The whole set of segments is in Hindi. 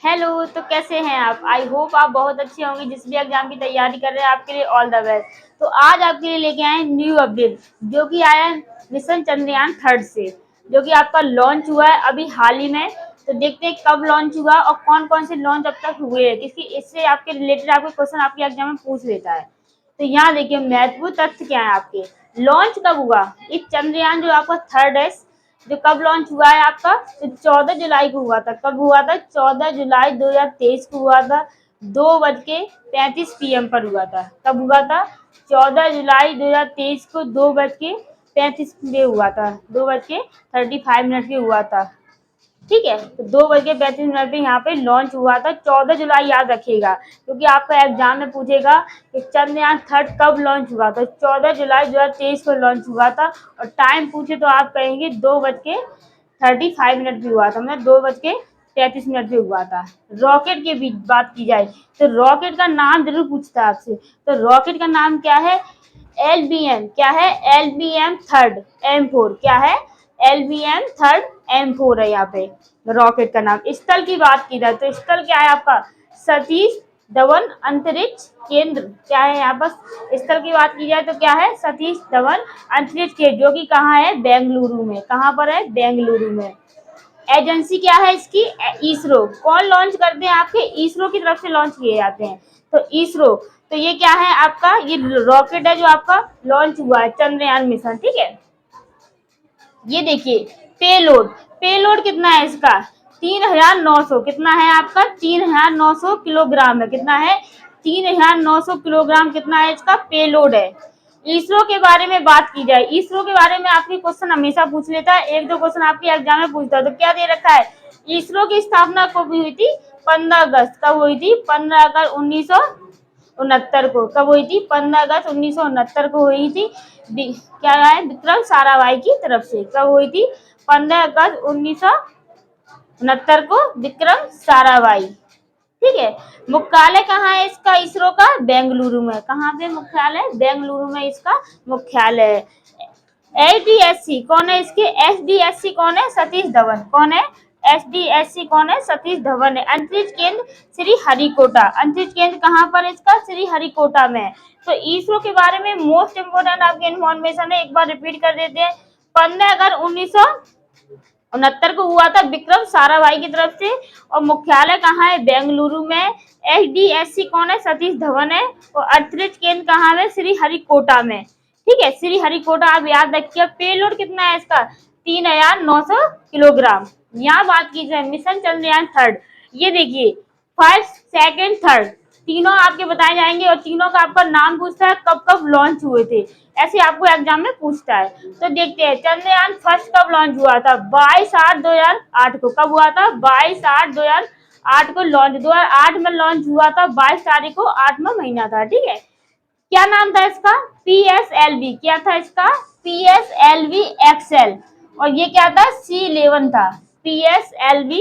हेलो, तो कैसे हैं आप? आई होप आप बहुत अच्छे होंगे। जिस भी एग्जाम की तैयारी कर रहे हैं आपके लिए ऑल द बेस्ट। तो आज आपके लिए लेके आए न्यू अपडेट जो कि आया है मिशन चंद्रयान थर्ड से, जो कि आपका लॉन्च हुआ है अभी हाल ही में। तो देखते हैं कब लॉन्च हुआ और कौन कौन से लॉन्च अब तक हुए हैं, क्योंकि इससे आपके रिलेटेड आपके क्वेश्चन आपके एग्जाम में पूछ लेता है। तो यहाँ देखिए महत्वपूर्ण तथ्य क्या है आपके। लॉन्च कब हुआ? इस चंद्रयान जो आपका थर्ड है, जो कब लॉन्च हुआ है आपका, तो 14 जुलाई को हुआ था। कब हुआ था? 14 जुलाई 2023 को हुआ था। 2:35 PM पर हुआ था। कब हुआ था? 14 जुलाई 2023 को 2:35 पे हुआ था। 2:35 पे हुआ था। ठीक है, तो 2:35 पे यहाँ पे लॉन्च हुआ था। 14 जुलाई याद रखिएगा, क्योंकि आपका एग्जाम में पूछेगा कि चंद्रयान थर्ड कब लॉन्च हुआ था। 14 जुलाई 2023 को लॉन्च हुआ था। और टाइम पूछे तो आप कहेंगे 2:35 पे हुआ था, मतलब 2:33 पे हुआ था। रॉकेट की भी बात की जाए तो रॉकेट का नाम जरूर पूछता है आपसे। तो रॉकेट का नाम क्या है? LBM। क्या है? LBM third M4। क्या है? LBM थर्ड M4 है यहाँ पे रॉकेट का नाम। स्थल की बात की जाए तो स्थल क्या है आपका? सतीश धवन अंतरिक्ष केंद्र। क्या है यहाँ पर? स्थल की बात की जाए तो क्या है? सतीश धवन अंतरिक्ष केंद्र, जो कि कहाँ है? बेंगलुरु में। कहाँ पर है? बेंगलुरु में। एजेंसी क्या है इसकी? इसरो। कौन लॉन्च करते हैं? आपके इसरो की तरफ से लॉन्च किए जाते हैं। तो इसरो। तो ये क्या है आपका? ये रॉकेट है जो आपका लॉन्च हुआ है चंद्रयान मिशन। ठीक है, ये देखिए पेलोड। पेलोड कितना है इसका? 3,900। कितना है आपका? 3,900 किलोग्राम है। कितना है? 3,900 किलोग्राम कितना है इसका पेलोड है। इसरो के बारे में बात की जाए, इसरो के बारे में आपके क्वेश्चन हमेशा पूछ लेता है, एक दो क्वेश्चन आपके एग्जाम में पूछता है। तो क्या दे रखा है? इसरो की स्थापना कब हुई थी? 15 अगस्त। कब हुई थी? 15 अगस्त 1969 को। कब हुई थी? 15 अगस्त 1969 को हुई थी। क्या है? विक्रम साराभाई की तरफ से। कब हुई थी? 15 अगस्त 1969 को विक्रम साराभाई। ठीक है, मुख्यालय कहाँ है इसका इसरो का? बेंगलुरु में। कहाँ पे मुख्यालय? बेंगलुरु में इसका मुख्यालय है। SDSC कौन है इसके? SDSC कौन है? सतीश धवन। कौन है? SDSC कौन है? सतीश धवन है। अंतरिक्ष केंद्र श्री हरिकोटा। अंतरिक्ष केंद्र कहाँ पर इसका? श्री हरिकोटा में। तो इसरो के बारे में मोस्ट इम्पोर्टेंट आपकी इन्फॉर्मेशन है, एक बार रिपीट कर देते हैं। 15 अगस्त 1969 को हुआ था विक्रम साराभाई की तरफ से। और मुख्यालय कहाँ है? बेंगलुरु में। SDSC कौन है? सतीश धवन है। और अंतरिक्ष केंद्र कहाँ है? श्री हरिकोटा में। ठीक है, श्री हरिकोटा आप याद रखिए। पेलोड कितना है इसका? 3,900 किलोग्राम। यहाँ बात की जाए मिशन चंद्रयान थर्ड, ये देखिए फर्स्ट सेकंड थर्ड तीनों आपके बताए जाएंगे, और तीनों का आपका नाम पूछता है, कब कब लॉन्च हुए थे, ऐसे आपको एग्जाम में पूछता है। तो देखते हैं चंद्रयान फर्स्ट कब लॉन्च हुआ था? 22/8/2008 को। कब हुआ था? 22/8/2008 को लॉन्च। 2008 में लॉन्च हुआ था। 22 तारीख को 8वां महीना था। ठीक है, क्या नाम था इसका? PSLV। क्या था इसका? PSLV XL। और ये क्या था? C11 था। PSLV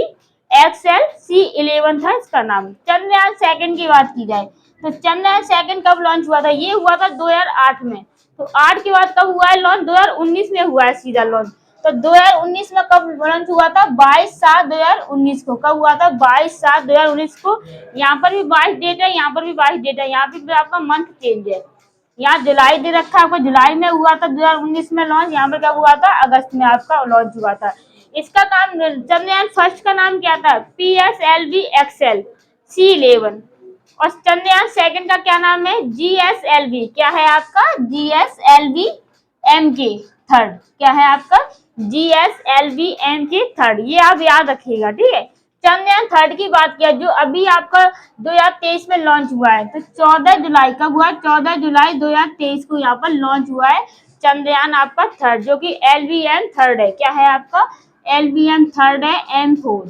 XL C11 था इसका नाम। चंद्रयान सेकंड की बात की जाए तो चंद्रयान सेकंड कब लॉन्च हुआ था? ये हुआ था 2008 में। तो 8 के बाद कब हुआ है लॉन्च? 2019 में हुआ है सीधा लॉन्च। तो 2019 में कब लॉन्च हुआ था? 22/7/2019 को। कब हुआ था? 22/7/2019 को। यहाँ पर भी 22 डेट है, यहाँ पर भी 22 डेट है, यहाँ पे भी आपका मंथ चेंज है। यहाँ जुलाई दे रखा है आपको, जुलाई में हुआ था 2019 में लॉन्च। यहाँ पर कब हुआ था? अगस्त में आपका लॉन्च हुआ था। इसका काम चंद्रयान फर्स्ट का नाम क्या था? PSLV XL C11। और चंद्रयान सेकंड का क्या नाम है? GSLV। क्या है आपका? GSLV MK third. क्या है आपका? GSLV MK third. ये आप याद रखिएगा। ठीक है, चंद्रयान थर्ड की बात किया जो अभी आपका 2023 में लॉन्च हुआ है। तो 14 जुलाई कब हुआ? 14 जुलाई 2023 को यहाँ पर लॉन्च हुआ है चंद्रयान आपका थर्ड, जो कि LBM थर्ड है। क्या है आपका? LBM थर्ड है M4।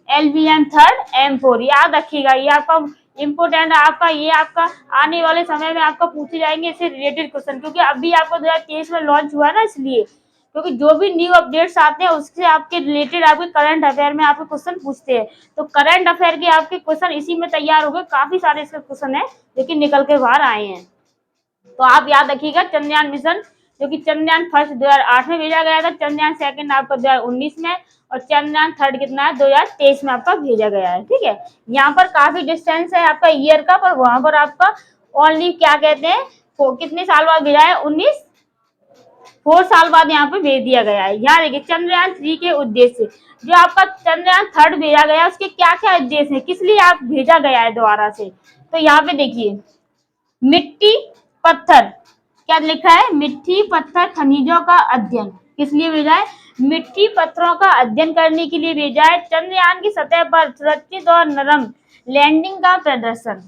LBM थर्ड M4 याद रखिएगा। ये आपका इम्पोर्टेंट है आपका, ये आपका आने वाले समय में आपका पूछे जाएंगे इससे रिलेटेड क्वेश्चन, क्योंकि अभी आपको 2023 में लॉन्च हुआ है ना, इसलिए। क्योंकि जो भी न्यू अपडेट्स आते हैं उससे आपके रिलेटेड आपके करंट अफेयर में आपके क्वेश्चन पूछते हैं। तो करंट अफेयर के आपके क्वेश्चन इसी में तैयार हो गए। काफी सारे इसके क्वेश्चन है लेकिन निकल के बाहर आए हैं। तो आप याद रखिएगा चंद्रयान मिशन जो कि चंद्रयान फर्स्ट 2008 में भेजा गया था, चंद्रयान सेकंड आपका 2019 में, और चंद्रयान थर्ड कितना है 2023 में आपका भेजा गया है। ठीक है, यहाँ पर काफी डिस्टेंस है आपका ईयर का, पर वहां पर आपका ओनली क्या कहते हैं कितने साल बाद भेजा है, 4 साल बाद यहाँ पे भेज दिया गया है। यहाँ देखिए चंद्रयान 3 के उद्देश्य, जो आपका चंद्रयान थर्ड भेजा गया उसके क्या क्या उद्देश्य है, किस लिए आप भेजा गया है दोबारा से, तो यहाँ पे देखिए मिट्टी पत्थर, क्या लिखा है, मिट्टी पत्थर खनिजों का अध्ययन, किस लिए भेजा है, मिट्टी पत्थरों का अध्ययन करने के लिए भेजा है। चंद्रयान की सतह पर सुरक्षित और नरम लैंडिंग का प्रदर्शन,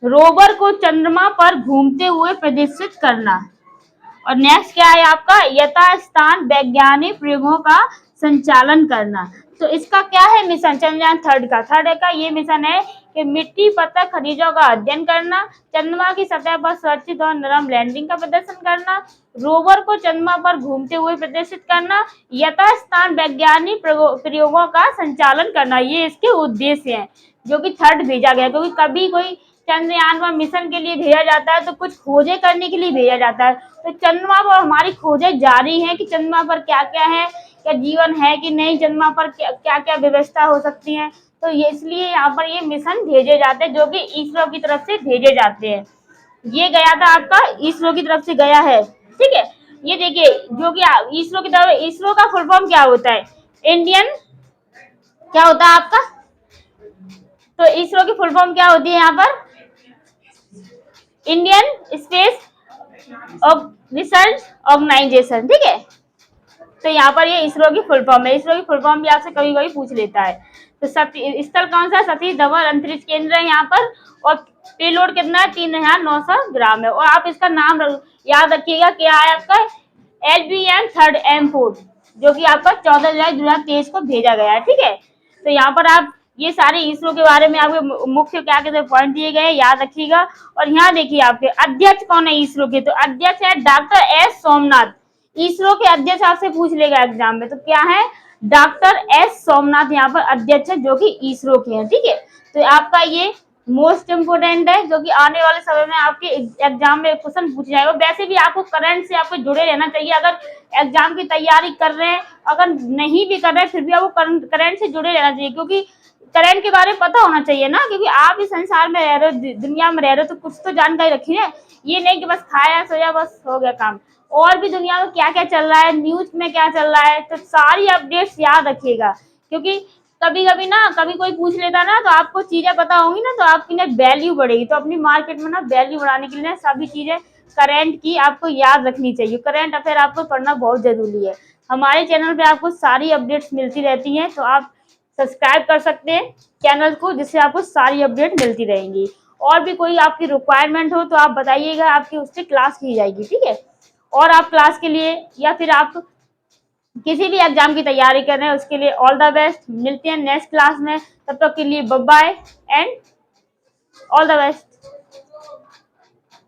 रोवर को चंद्रमा पर घूमते हुए प्रदर्शित करना, और नेक्स्ट क्या है आपका यथास्थान वैज्ञानिक प्रयोगों का संचालन करना। तो इसका क्या है मिशन, चंद्रयान थर्ड का ये मिशन है कि मिट्टी पत्थर खनिजों का अध्ययन करना, चंद्रमा की सतह पर सुरक्षित और नरम लैंडिंग का प्रदर्शन करना, रोवर को चंद्रमा पर घूमते हुए प्रदर्शित करना, यथास्थान वैज्ञानिक प्रयोगों का संचालन करना, ये इसके उद्देश्य हैं जो कि थर्ड भेजा गया। क्योंकि कभी कोई चंद्रयान पर मिशन के लिए भेजा जाता है तो कुछ खोजें करने के लिए भेजा जाता है, तो चंद्रमा पर हमारी खोजें जारी हैं कि चंद्रमा पर क्या क्या है, क्या जीवन है कि नहीं, चंद्रमा पर क्या क्या व्यवस्था हो सकती है, तो ये इसलिए यहाँ पर ये मिशन भेजे जाते हैं जो कि इसरो की तरफ से भेजे जाते हैं। ये गया था आपका इसरो की तरफ से गया है। ठीक है, ये देखिए जो कि इसरो की तरफ, इसरो का फुल फॉर्म क्या होता है, इंडियन क्या होता है आपका, तो इसरो की फुल फॉर्म क्या होती है यहाँ पर, इंडियन स्पेस रिसर्च ऑर्गेनाइजेशन। ठीक है, तो यहाँ पर ये इसरो की फुल फॉर्म है, इसरो की फुल फॉर्म भी आपसे कभी कभी पूछ लेता है। तो स्थल कौन सा, सतीश धवन अंतरिक्ष केंद्र है यहाँ पर, और पेलोड कितना है 3900 ग्राम है, और आप इसका नाम याद रखिएगा क्या है आपका LBM-3M4, जो कि आपका 14 जुलाई 2023 को भेजा गया है। ठीक है, तो यहाँ पर आप ये सारे इसरो के बारे में आपके मुख्य क्या कहते हैं पॉइंट दिए गए, याद रखिएगा। और यहाँ देखिए आपके अध्यक्ष कौन है इसरो के, तो अध्यक्ष है डॉक्टर एस सोमनाथ, इसरो के अध्यक्ष आपसे पूछ लेगा एग्जाम में, तो क्या है डॉक्टर एस सोमनाथ यहाँ पर अध्यक्ष है जो कि इसरो के हैं। ठीक है, तो आपका ये मोस्ट इम्पोर्टेंट है जो कि आने वाले समय में आपके एग्जाम में क्वेश्चन पूछ जाएगा। वैसे भी आपको करंट से आपको जुड़े रहना चाहिए, अगर एग्जाम की तैयारी कर रहे हैं, अगर नहीं भी कर रहे हैं फिर भी आपको करंट से जुड़े रहना चाहिए, क्योंकि करंट के बारे में पता होना चाहिए ना, क्योंकि आप इस संसार में रह रहे हो, दुनिया में रह रहे हो, तो कुछ तो जानकारी रखिए, ये नहीं कि बस खाया सोया बस हो गया काम। और भी दुनिया में क्या क्या चल रहा है, न्यूज में क्या चल रहा है, तो सारी अपडेट्स याद रखिएगा, क्योंकि कभी कभी ना कभी कोई पूछ लेता ना तो आपको चीजें पता होंगी ना तो आपकी ना वैल्यू बढ़ेगी। तो अपनी मार्केट में ना वैल्यू बढ़ाने के लिए ना सभी चीजें करंट की आपको याद रखनी चाहिए, करंट अफेयर आपको पढ़ना बहुत जरूरी है। हमारे चैनल पे आपको सारी अपडेट्स मिलती रहती हैं, तो आप सब्सक्राइब कर सकते हैं चैनल को, जिससे आपको सारी अपडेट मिलती रहेंगी। और भी कोई आपकी रिक्वायरमेंट हो तो आप बताइएगा, आपकी उससे क्लास की जाएगी। ठीक है, और आप क्लास के लिए या फिर आप किसी भी एग्जाम की तैयारी कर रहे हैं उसके लिए ऑल द बेस्ट। मिलते हैं नेक्स्ट क्लास में, तब तक के लिए bye bye and all the best.